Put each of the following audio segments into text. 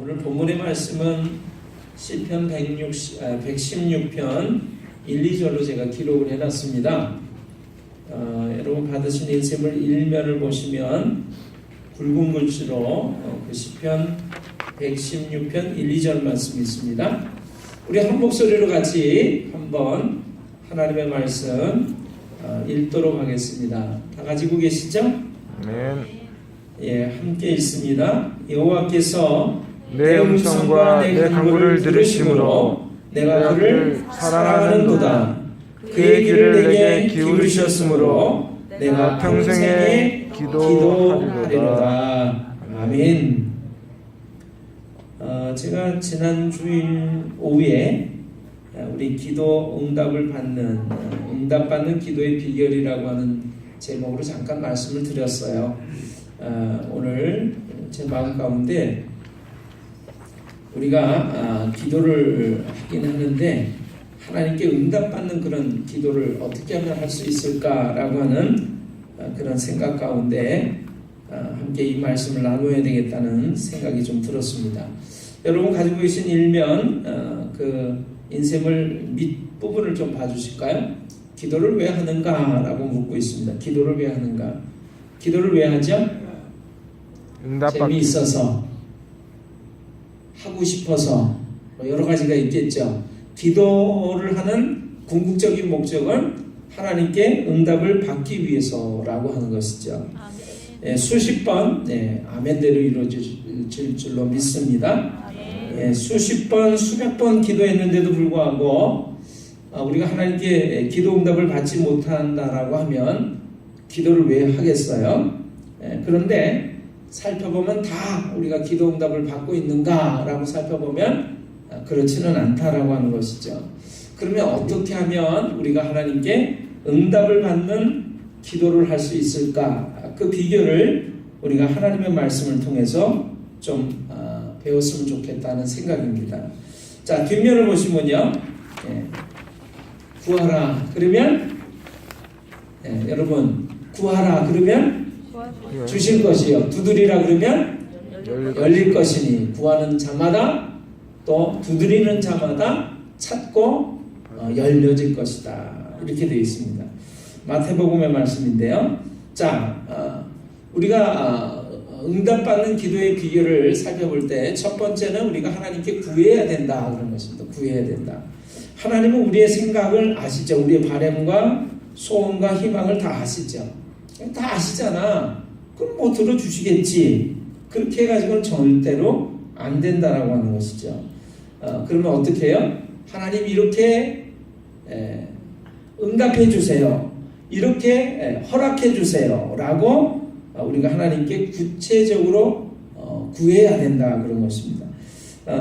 오늘 본문의 말씀은 시편 116편 1, 2절로 제가 기록을 해놨습니다. 여러분 받으신 인셈을 일면을 보시면 굵은 글씨로 그 시편 116편 1, 2절 말씀이 있습니다. 우리 한 목소리로 같이 한번 하나님의 말씀 읽도록 하겠습니다. 다 가지고 계시죠? 아멘. 예, 함께 읽습니다. 여호와께서 내 음성과 내 간구를 들으심으로 내가 그를 사랑하는도다. 그의 귀를 내게 기울이셨으므로 내가 평생에 기도하리로다. 아멘. 제가 지난 주일 오후에 우리 기도 응답받는 기도의 비결이라고 하는 제목으로 잠깐 말씀을 드렸어요. 오늘 제 마음 가운데 우리가 기도를 하긴 하는데 하나님께 응답받는 그런 기도를 어떻게 하면 할 수 있을까라고 하는 그런 생각 가운데 함께 이 말씀을 나누어야 되겠다는 생각이 좀 들었습니다. 여러분 가지고 계신 일면 그 인셈을 밑부분을 좀 봐주실까요? 기도를 왜 하는가? 라고 묻고 있습니다. 기도를 왜 하는가? 기도를 왜 하죠? 재미있어서, 하고 싶어서, 여러 가지가 있겠죠. 기도를 하는 궁극적인 목적은 하나님께 응답을 받기 위해서라고 하는 것이죠. 수십 번 아멘대로 이루어질 줄로 믿습니다. 수십 번, 수백 번 기도했는데도 불구하고 우리가 하나님께 기도 응답을 받지 못한다라고 하면 기도를 왜 하겠어요? 그런데 살펴보면 다 우리가 기도 응답을 받고 있는가라고 살펴보면 그렇지는 않다라고 하는 것이죠. 그러면 어떻게 하면 우리가 하나님께 응답을 받는 기도를 할 수 있을까? 그 비결을 우리가 하나님의 말씀을 통해서 좀 배웠으면 좋겠다는 생각입니다. 자, 뒷면을 보시면요. 구하라 그러면 여러분 구하라 그러면 주실 것이요, 두드리라 그러면 열릴 것이니 구하는 자마다 또 두드리는 자마다 찾고 열려질 것이다. 이렇게 되어 있습니다. 마태복음의 말씀인데요. 자, 우리가 응답받는 기도의 비결을 살펴볼 때 첫 번째는 우리가 하나님께 구해야 된다 그런 것입니다. 구해야 된다. 하나님은 우리의 생각을 아시죠. 우리의 바람과 소원과 희망을 다 아시죠. 다 아시잖아. 그럼 뭐 들어주시겠지. 그렇게 해가지고는 절대로 안 된다라고 하는 것이죠. 그러면 어떻게 해요? 하나님 이렇게 응답해 주세요. 이렇게 허락해 주세요. 라고 우리가 하나님께 구체적으로 구해야 된다 그런 것입니다.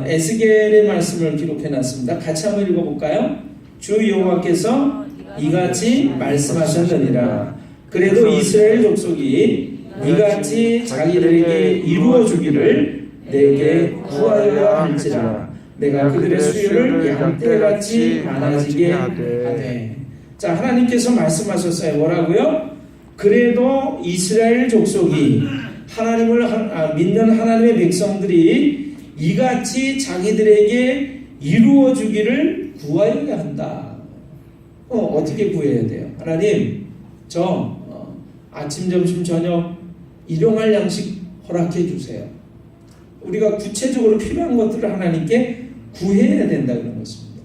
에스겔의 말씀을 기록해 놨습니다. 같이 한번 읽어볼까요? 주 여호와께서 이같이 말씀하셨느니라. 그래도 이스라엘 족속이 이같이 자기들에게 이루어 주기를 내게 구하여야 할지라. 내가 그들의 수요를 양떼같이 많아지게 하되. 자, 하나님께서 말씀하셨어요. 뭐라고요? 그래도 이스라엘 족속이 하나님을 믿는 하나님의 백성들이 이같이 자기들에게 이루어 주기를 구하여야 한다. 어떻게 구해야 돼요? 하나님, 저 아침, 점심, 저녁 일용할 양식 허락해 주세요. 우리가 구체적으로 필요한 것들을 하나님께 구해야 된다 그런 것입니다.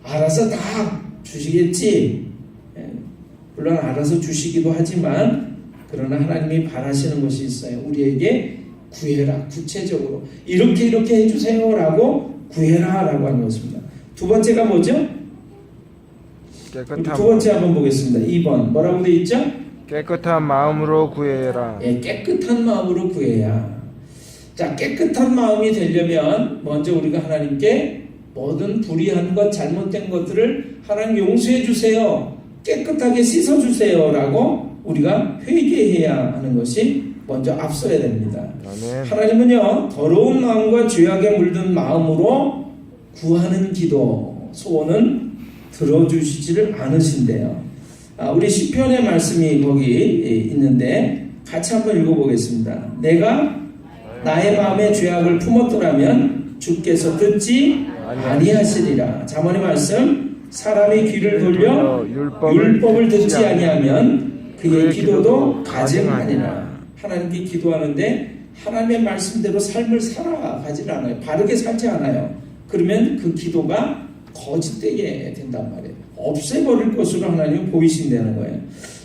알아서 다 주시겠지. 물론 알아서 주시기도 하지만 그러나 하나님이 바라시는 것이 있어요. 우리에게 구해라. 구체적으로 이렇게 해주세요 라고 구해라 라고 하는 것입니다. 두 번째가 뭐죠? 두 번째 한번 보겠습니다. 2번 뭐라고 되어 있죠? 깨끗한 마음으로 구해라. 깨끗한 마음으로 구해야. 자, 깨끗한 마음이 되려면 먼저 우리가 하나님께 모든 불의한 것, 잘못된 것들을 하나님 용서해 주세요. 깨끗하게 씻어 주세요 라고 우리가 회개해야 하는 것이 먼저 앞서야 됩니다. 아멘. 하나님은요, 더러운 마음과 죄악에 물든 마음으로 구하는 기도, 소원은 들어주시지를 않으신대요. 우리 시편의 말씀이 거기 있는데 같이 한번 읽어보겠습니다. 내가 나의 마음에 죄악을 품었더라면 주께서 듣지 아니하시리라. 잠언의 말씀, 사람이 귀를 돌려 율법을 듣지 아니하면 그의 기도도 가증하니라. 하나님께 기도하는데 하나님의 말씀대로 삶을 살아가지 않아요. 바르게 살지 않아요. 그러면 그 기도가 거짓되게 된단 말이에요. 없애버릴 것으로 하나님은 보이신다는 거예요.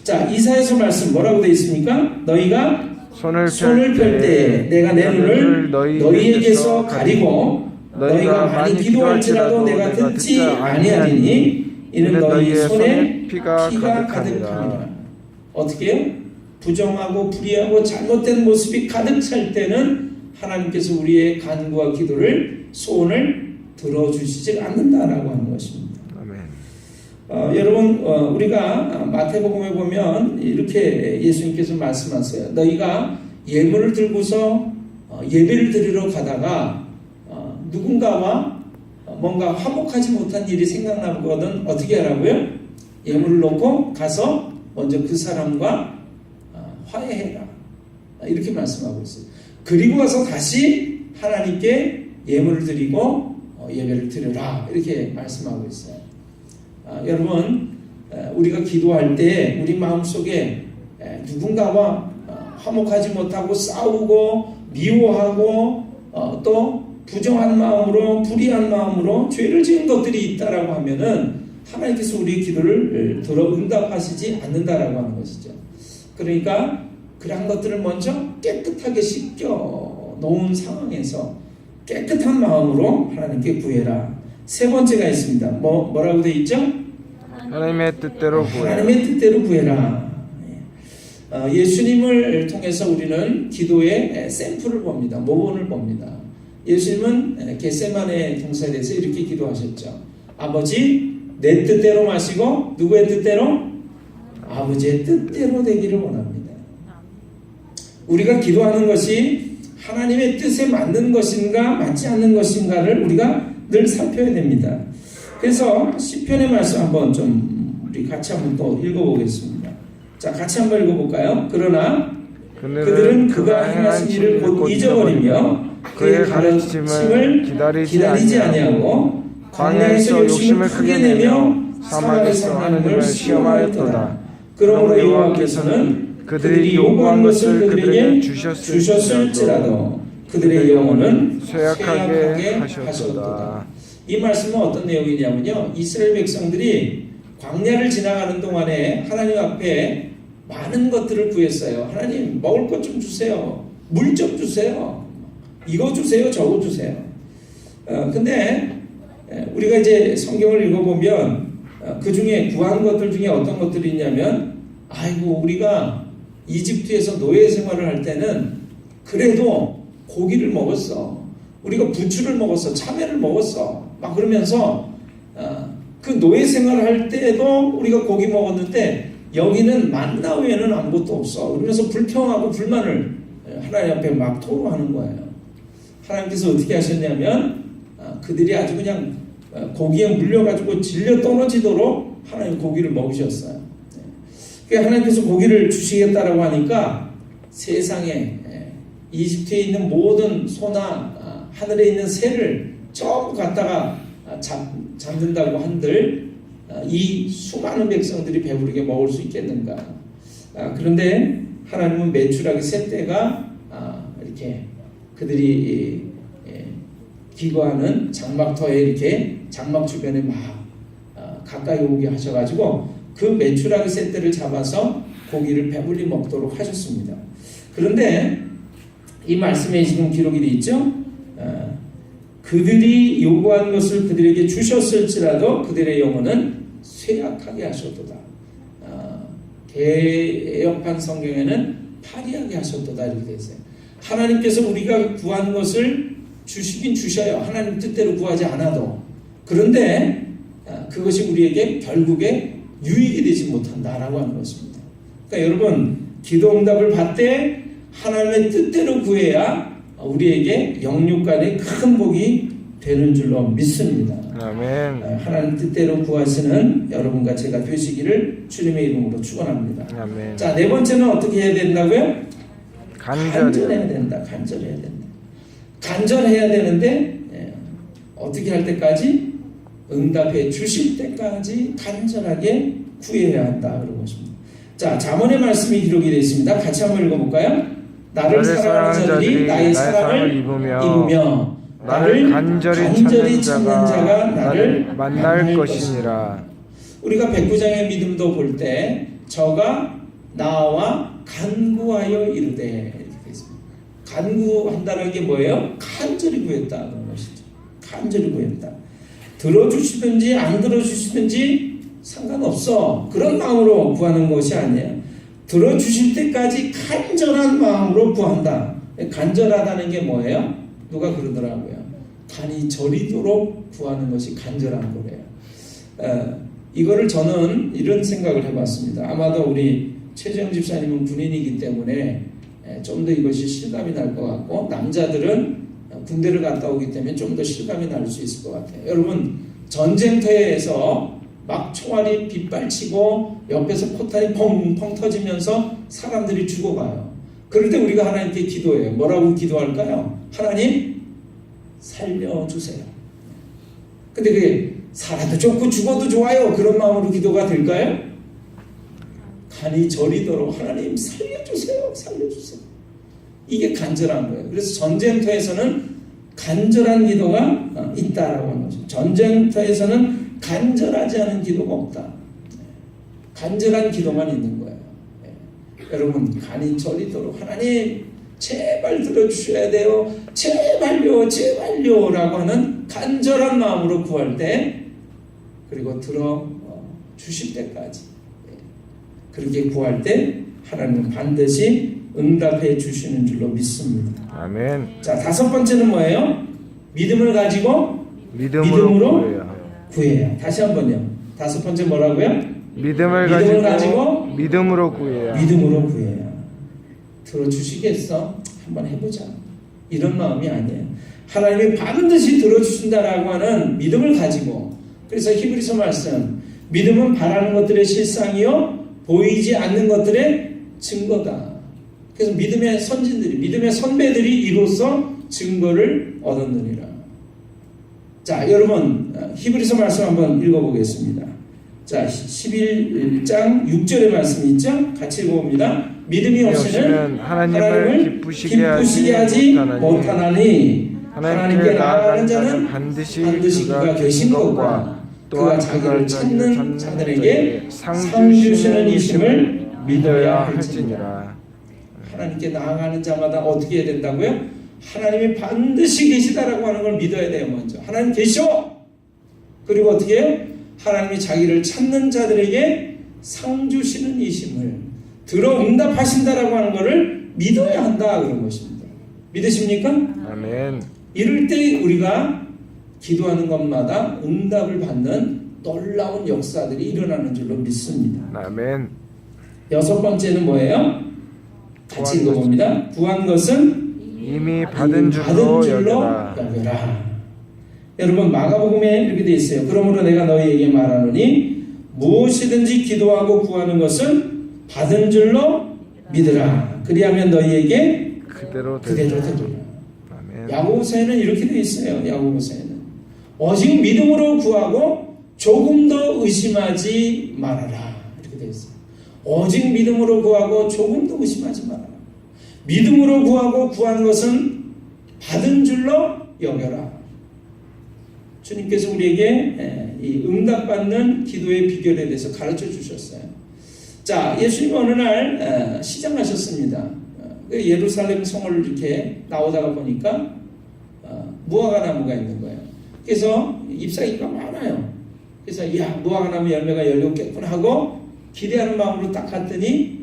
자, 이사야서 말씀 뭐라고 되어 있습니까? 너희가 손을 펼 때 내가 내 눈을 너희에게서 가리고 너희가 많이 기도할지라도 내가 듣지 아니하리니 이는 너희 손에 피가 가득하니라. 어떻게 해요? 부정하고 불의하고 잘못된 모습이 가득 찰 때는 하나님께서 우리의 간구와 기도를 소원을 들어주시지 않는다라고 하는 것입니다. 여러분, 우리가 마태복음에 보면 이렇게 예수님께서 말씀하세요. 너희가 예물을 들고서 예배를 드리러 가다가 누군가와 뭔가 화목하지 못한 일이 생각나거든 어떻게 하라고요? 예물을 놓고 가서 먼저 그 사람과 화해해라. 이렇게 말씀하고 있어요. 그리고 와서 다시 하나님께 예물을 드리고 예배를 드려라. 이렇게 말씀하고 있어요. 여러분, 우리가 기도할 때 우리 마음속에 누군가와 화목하지 못하고 싸우고 미워하고 또 부정한 마음으로 불의한 마음으로 죄를 지은 것들이 있다라고 하면은 하나님께서 우리의 기도를 들어 응답하시지 않는다라고 하는 것이죠. 그러니까 그러한 것들을 먼저 깨끗하게 씻겨 놓은 상황에서 깨끗한 마음으로 하나님께 구해라. 세 번째가 있습니다. 뭐라고 되어 있죠? 하나님의 뜻대로 구해라. 하나님의 뜻대로 구해라. 예수님을 통해서 우리는 기도의 샘플을 봅니다. 모본을 봅니다. 예수님은 겟세마네 동산에 대해서 이렇게 기도하셨죠. 아버지, 내 뜻대로 마시고 누구의 뜻대로? 아버지의 뜻대로 되기를 원합니다. 우리가 기도하는 것이 하나님의 뜻에 맞는 것인가 맞지 않는 것인가를 우리가 늘 살펴야 됩니다. 그래서 시편의 말씀 한번 좀 우리 같이 한번 또 읽어보겠습니다. 자, 같이 한번 읽어볼까요? 그러나 그들은 그가 행하신 일을 곧 잊어버리며 그의 가르침을 기다리지 아니하고 광야에서 욕심을 크게 내며 사막에서 하나님을 시험하였도다. 그러므로 여호와께서는 그들이 요구한 것을 그들에게 주셨을지라도 그들의 영혼은 쇠약하게 하셨도다. 이 말씀은 어떤 내용이냐면요, 이스라엘 백성들이 광야를 지나가는 동안에 하나님 앞에 많은 것들을 구했어요. 하나님, 먹을 것 좀 주세요. 물 좀 주세요. 이거 주세요. 저거 주세요. 근데 우리가 이제 성경을 읽어보면 그 중에 구한 것들 중에 어떤 것들이 있냐면, 아이고, 우리가 이집트에서 노예 생활을 할 때는 그래도 고기를 먹었어. 우리가 부추를 먹었어. 참외를 먹었어. 막 그러면서 그 노예 생활을 할 때도 우리가 고기 먹었는데 여기는 만나 외에는 아무것도 없어. 그러면서 불평하고 불만을 하나님 앞에 막 토로하는 거예요. 하나님께서 어떻게 하셨냐면 그들이 아주 그냥 고기에 물려가지고 질려 떨어지도록 하나님 고기를 먹으셨어요. 그러니까 하나님께서 고기를 주시겠다라고 하니까 세상에 이집트에 있는 모든 소나 하늘에 있는 새를 전부 갖다가 잡는다고 한들 이 수많은 백성들이 배부르게 먹을 수 있겠는가. 그런데 하나님은 매출하기 새 때가 이렇게 그들이 기거하는 장막터에 이렇게 장막 주변에 막 가까이 오게 하셔가지고 그 매출하기 새 때를 잡아서 고기를 배불리 먹도록 하셨습니다. 그런데 이 말씀에 지금 기록이 되어 있죠. 그들이 요구한 것을 그들에게 주셨을지라도 그들의 영혼은 쇠약하게 하셨도다. 개역판 성경에는 파리하게 하셨도다 이렇게 되어 있어요. 하나님께서 우리가 구한 것을 주시긴 주셔요. 하나님 뜻대로 구하지 않아도. 그런데 그것이 우리에게 결국에 유익이 되지 못한다라고 하는 것입니다. 그러니까 여러분, 기도 응답을 받되 하나님의 뜻대로 구해야 우리에게 영육간의 큰 복이 되는 줄로 믿습니다. 아멘. 하나님 뜻대로 구하시는 여러분과 제가 되시기를 주님의 이름으로 축원합니다. 아멘. 자, 네 번째는 어떻게 해야 된다고요? 간절해야 된다. 간절해야 된다. 간절해야 되는데 어떻게 할 때까지? 응답해 주실 때까지 간절하게 구해야 한다 그런 것입니다. 자, 잠언의 말씀이 기록이 되어 있습니다. 같이 한번 읽어볼까요? 나를 사랑하는 자들이 나의 사랑을 입으며 나를 간절히 찾는 자가 나를 만날 것이니라. 우리가 백부장의 믿음도 볼 때 저가 나와 간구하여 이르되 이렇게 되어 있습니다. 간구한다는 게 뭐예요? 간절히 구했다 그런 것이죠. 간절히 구했다. 들어주시든지 안 들어주시든지 상관없어. 그런 마음으로 구하는 것이 아니에요. 들어주실 때까지 간절한 마음으로 구한다. 간절하다는 게 뭐예요? 누가 그러더라고요. 간이 저리도록 구하는 것이 간절한 거래요. 이거를 저는 이런 생각을 해봤습니다. 아마도 우리 최재형 집사님은 군인이기 때문에 좀 더 이것이 실감이 날 것 같고, 남자들은 군대를 갔다 오기 때문에 좀 더 실감이 날 수 있을 것 같아요. 여러분, 전쟁터에서 막 총알이 빗발치고 옆에서 포탄이 펑펑 터지면서 사람들이 죽어가요. 그럴 때 우리가 하나님께 기도해요. 뭐라고 기도할까요? 하나님 살려주세요. 근데 그게 살아도 좋고 죽어도 좋아요. 그런 마음으로 기도가 될까요? 간이 저리도록 하나님 살려주세요. 살려주세요. 이게 간절한 거예요. 그래서 전쟁터에서는 간절한 기도가 있다라고 하는 거죠. 전쟁터에서는 간절하지 않은 기도가 없다. 간절한 기도만 있는 거예요. 여러분, 간이 저리도록 하나님 제발 들어주셔야 돼요. 제발요, 제발요 라고 하는 간절한 마음으로 구할 때, 그리고 들어주실 때까지 그렇게 구할 때 하나님은 반드시 응답해 주시는 줄로 믿습니다. 아멘. 자, 다섯 번째는 뭐예요? 믿음을 가지고 믿음으로 구해야. 다시 한번요. 다섯 번째 뭐라고요? 믿음을 가지고 믿음으로 구해야. 믿음으로 구해야. 들어주시겠어? 한번 해보자. 이런 마음이 아니에요. 하나님이 반드시 들어주신다라고 하는 믿음을 가지고. 그래서 히브리서 말씀, 믿음은 바라는 것들의 실상이요 보이지 않는 것들의 증거다. 그래서 믿음의 선진들이, 믿음의 선배들이 이로써 증거를 얻었느니라. 자, 여러분, 히브리서 말씀 한번 읽어보겠습니다. 자, 11장 6절의 말씀 있죠? 같이 읽어봅니다. 믿음이 없이는 하나님을 기쁘시게 하지 못하나니 하나님께 나아가는 자는 반드시 그가 계신 것과 그가 자기를 찾는 자들에게 상 주시는 이심을 믿어야 할지니라. 하나님께 나아가는 자마다 어떻게 해야 된다고요? 하나님이 반드시 계시다라고 하는 걸 믿어야 돼요. 먼저 하나님 계셔. 그리고 어떻게 해요? 하나님이 자기를 찾는 자들에게 상 주시는 이심을 들어 응답하신다라고 하는 것을 믿어야 한다 그런 것입니다. 믿으십니까? 아멘. 이럴 때 우리가 기도하는 것마다 응답을 받는 놀라운 역사들이 일어나는 줄로 믿습니다. 아멘. 여섯 번째는 뭐예요? 같이 읽어봅니다. 구한 것은 이미 받은 줄로 여겨라. 여러분, 마가복음에 이렇게 되어 있어요. 그러므로 내가 너희에게 말하노니 무엇이든지 기도하고 구하는 것은 받은 줄로 믿으라. 그리하면 너희에게 그대로 되리라. 야고보서에는 이렇게 되어 있어요. 야고보서에는 오직 믿음으로 구하고 조금 더 의심하지 말아라. 이렇게 되어 있어요. 오직 믿음으로 구하고 조금 더 의심하지 말아라. 믿음으로 구하고 구한 것은 받은 줄로 여겨라. 주님께서 우리에게 이 응답받는 기도의 비결에 대해서 가르쳐 주셨어요. 자, 예수님 어느 날 시장하셨습니다. 예루살렘 성을 이렇게 나오다가 보니까 무화과 나무가 있는 거예요. 그래서 잎사귀가 많아요. 그래서 야, 무화과 나무 열매가 열렸겠구나 하고 기대하는 마음으로 딱 갔더니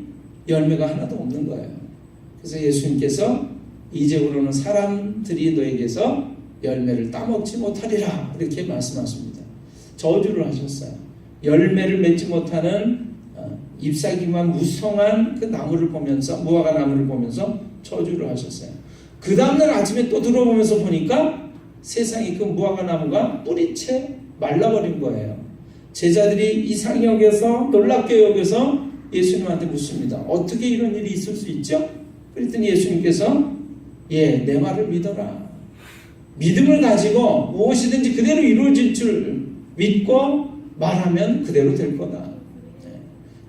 열매가 하나도 없는 거예요. 그래서 예수님께서 이제부로는 사람들이 너에게서 열매를 따먹지 못하리라 이렇게 말씀하십니다. 저주를 하셨어요. 열매를 맺지 못하는 잎사귀만 무성한 그 나무를 보면서, 무화과 나무를 보면서 저주를 하셨어요. 그 다음날 아침에 또 들어보면서 보니까 세상에 그 무화과 나무가 뿌리채 말라버린 거예요. 제자들이 이상히 여겨서, 놀랍게 여겨서 예수님한테 묻습니다. 어떻게 이런 일이 있을 수 있죠? 그랬더니 예수님께서 내 말을 믿어라. 믿음을 가지고 무엇이든지 그대로 이루어질 줄 믿고 말하면 그대로 될 거다.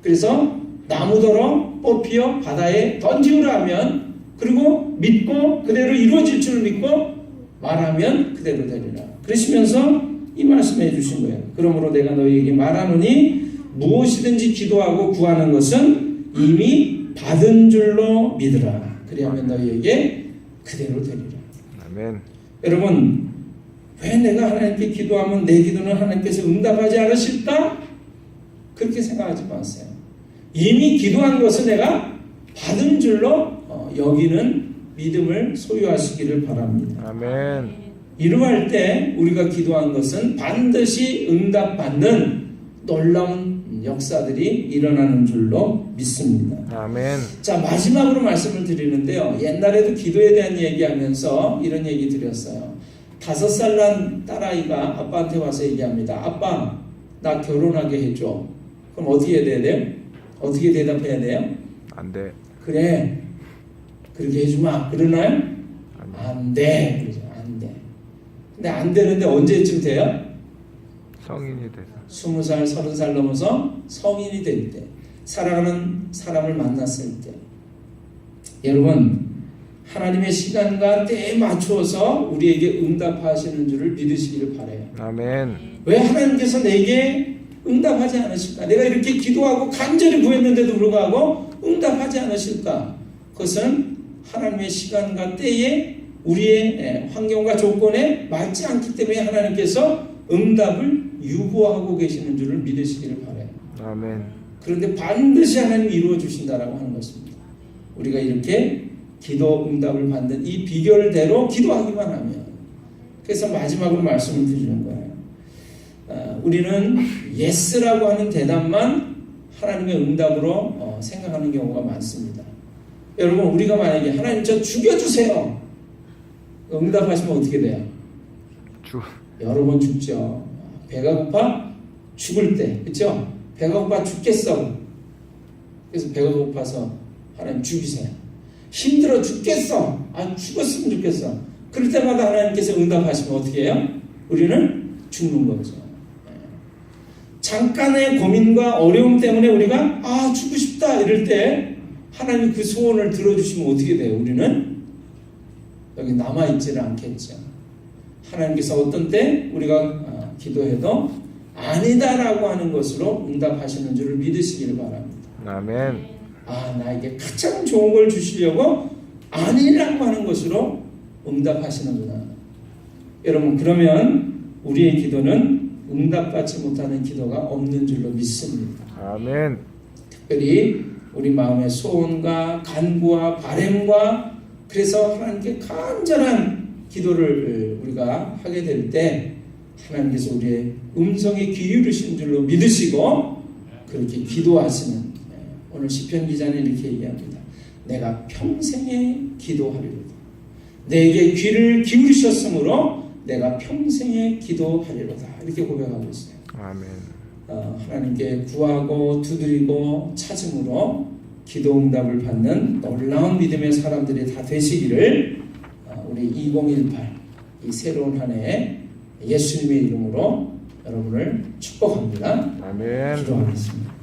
그래서 나무더러 뽑히어 바다에 던지우라 하면 그리고 믿고 그대로 이루어질 줄 믿고 말하면 그대로 되리라. 그러시면서 이 말씀해 주신 거예요. 그러므로 내가 너희에게 말하노니 무엇이든지 기도하고 구하는 것은 이미 받은 줄로 믿으라. 그리하면 너희에게 그대로 되리라. 아멘. 여러분, 왜 내가 하나님께 기도하면 내 기도는 하나님께서 응답하지 않으실까? 그렇게 생각하지 마세요. 이미 기도한 것은 내가 받은 줄로 여기는 믿음을 소유하시기를 바랍니다. 아멘. 이러할 때 우리가 기도한 것은 반드시 응답받는 놀라운 역사들이 일어나는 줄로 믿습니다. 아멘. 자, 마지막으로 말씀을 드리는데요. 옛날에도 기도에 대한 얘기하면서 이런 얘기 드렸어요. 5살 난 딸아이가 아빠한테 와서 얘기합니다. 아빠, 나 결혼하게 해줘. 그럼 어떻게 해야 돼요? 어떻게 대답해야 돼요? 안 돼. 그래, 그렇게 해주마. 그러나요? 안 돼. 그러죠. 안 돼. 근데 안 되는데 언제쯤 돼요? 성인이 돼서. 20살, 30살 넘어서 성인이 될 때, 사랑하는 사람을 만났을 때. 여러분, 하나님의 시간과 때에 맞추어서 우리에게 응답하시는 줄을 믿으시기를 바라요. 아멘. 왜 하나님께서 내게 응답하지 않으실까? 내가 이렇게 기도하고 간절히 구했는데도 불구하고 응답하지 않으실까? 그것은 하나님의 시간과 때에 우리의 환경과 조건에 맞지 않기 때문에 하나님께서 응답을 유보하고 계시는 줄을 믿으시기를 바라요. 아멘. 그런데 반드시 하나님이 이루어 주신다라고 하는 것입니다. 우리가 이렇게 기도 응답을 받는 이 비결대로 기도하기만 하면. 그래서 마지막으로 말씀을 드리는 거예요. 우리는 예스라고 하는 대답만 하나님의 응답으로 생각하는 경우가 많습니다. 여러분, 우리가 만약에 하나님 저 죽여주세요. 응답하시면 어떻게 돼요? 여러 번 죽죠. 배가 고파 죽을 때, 그렇죠? 배가 고파 죽겠어. 그래서 배가 고파서 하나님 죽이세요. 힘들어 죽겠어. 죽었으면 좋겠어. 그럴 때마다 하나님께서 응답하시면 어떻게 해요? 우리는 죽는 거죠. 잠깐의 고민과 어려움 때문에 우리가 죽고 싶다 이럴 때 하나님 그 소원을 들어주시면 어떻게 돼요? 우리는 여기 남아있지는 않겠죠. 하나님께서 어떤 때 우리가 기도해도 아니다라고 하는 것으로 응답하시는 줄을 믿으시기를 바랍니다. 아멘. 나에게 가장 좋은 걸 주시려고 아니라고 하는 것으로 응답하시는구나. 여러분, 그러면 우리의 기도는 응답받지 못하는 기도가 없는 줄로 믿습니다. 아멘. 특별히 우리 마음의 소원과 간구와 바램과 그래서 하나님께 간절한 기도를 우리가 하게 될 때 하나님께서 우리의 음성에 귀 기울이신 줄로 믿으시고 그렇게 기도하시는, 오늘 시편 기자는 이렇게 얘기합니다. 내가 평생에 기도하리로다. 내게 귀를 기울이셨으므로 내가 평생에 기도하리로다. 이렇게 고백하고 있어요. 아멘. 하나님께 구하고 두드리고 찾음으로 기도 응답을 받는 놀라운 믿음의 사람들이 다 되시기를 우리 2018 이 새로운 한 해에 예수님의 이름으로 여러분을 축복합니다. 아멘. 기도하겠습니다.